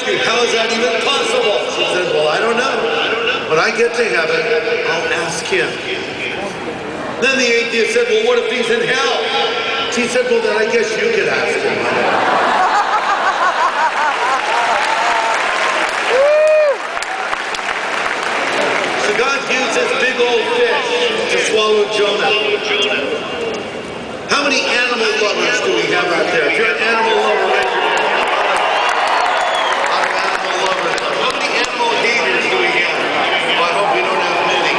you, how is that even possible? She said, well, I don't know. When I get to heaven, I'll ask him. Then the atheist said, well, what if he's in hell? She said, well, then I guess you could ask him. So God used this big old fish to swallow Jonah. How many animal lovers do we have out there? If you're an animal lover, raise your hand. A lot of animal lovers. How many animal haters do we have? Well, I hope we don't have many.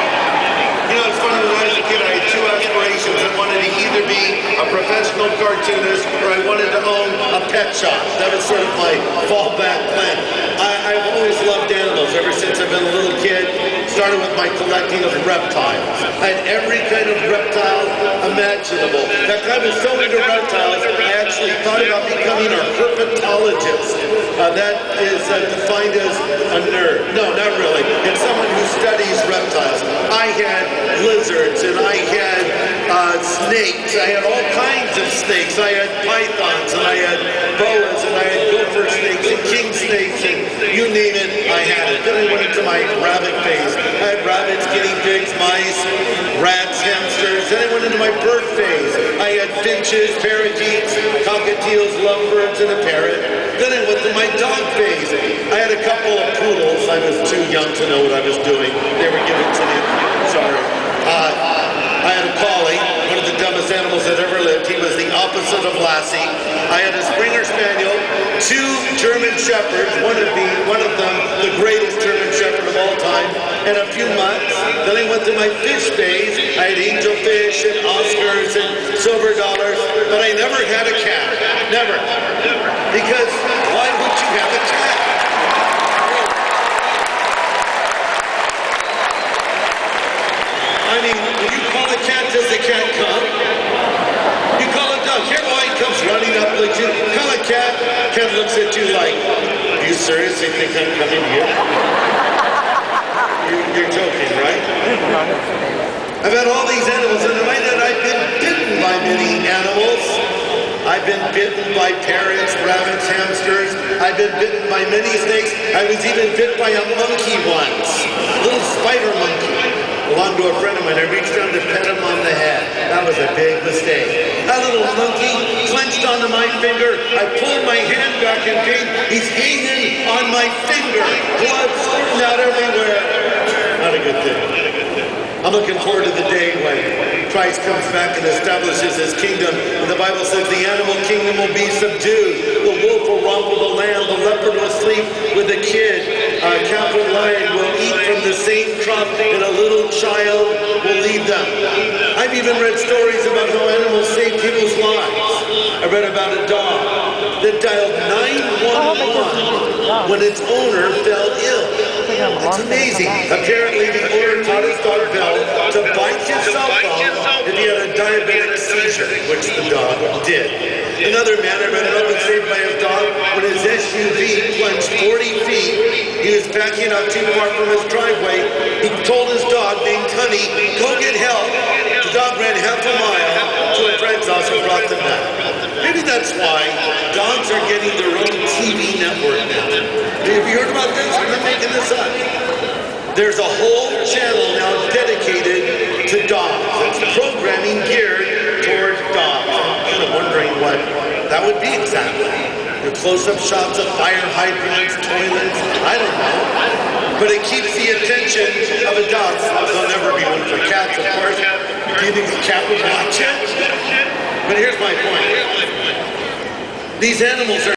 You know, it's funny, when I was a kid, I had two aspirations. I wanted to either be a professional cartoonist or I wanted to own a pet shop. That was sort of my fallback plan. I've always loved animals ever since I've been a little kid. Started with my collecting of reptiles. I had every kind of reptile imaginable. In fact, I was so into reptiles, I actually thought about becoming a herpetologist. That is defined as a nerd. No, not really. It's someone who studies reptiles. I had lizards and I had snakes. I had all kinds of snakes. I had pythons and I had boas and I had gopher snakes and king snakes and you name it, I had it. Then I went into my rabbit phase. I had rabbits, guinea pigs, mice, rats, hamsters. Then I went into my bird phase. I had finches, parakeets, cockatiels, lovebirds, and a parrot. Then I went to my dog phase. I had a couple of poodles. I was too young to know what I was doing. They were given to me. Sorry. I had a collie, one of the dumbest animals that ever lived. He was the opposite of Lassie. I had a Springer Spaniel, two German Shepherds, one of them the greatest German Shepherd of all time, and a few mutts. Then I went to my fish phase. I had angelfish and Oscars and silver dollars, but I never had a cat. Never. Because why would you have a cat? I mean, when you call a cat, does the cat come? You call a dog, here boy, comes running up like you. Call a cat, cat looks at you like, are you seriously think I'm coming here? You're joking, right? I've had all these animals, and right now I've been bitten by many animals. I've been bitten by parrots, rabbits, hamsters. I've been bitten by many snakes. I was even bit by a monkey once, a little spider monkey. Belonged to a friend of mine. I reached down to pet him on the head. That was a big mistake. That little monkey clenched onto my finger. I pulled my hand back in pain. He's hanging on my finger. Blood squirting out everywhere. Not a good thing. I'm looking forward to the day when Christ comes back and establishes his kingdom. And the Bible says the animal kingdom will be subdued. The wolf will romp with the lamb. The leopard will sleep with the kid. Calf and lion will eat from the same crop, and a little child will lead them. I've even read stories about how animals save people's lives. I read about a dog that dialed 911 when its owner fell ill. It's amazing. Apparently the owner taught his dog Bell to bite his cell phone if he had a diabetic seizure, which the dog did. Another man I read about was saved by his dog when his SUV plunged 40 feet. He was backing up too far from his driveway. He told his dog named Honey, go get help. The dog ran half a mile to a friend's house and brought them back. Maybe that's why dogs are getting their own TV network now. Have you heard about this? I'm not making this up. There's a whole channel now dedicated to dogs. It's programming geared toward dogs. I'm kind of wondering what that would be exactly. The close-up shots of fire hydrants, toilets, I don't know. But it keeps the attention of a dog. There'll never be one for cats, of course. Do you think the cat would watch it? But here's my point. These animals are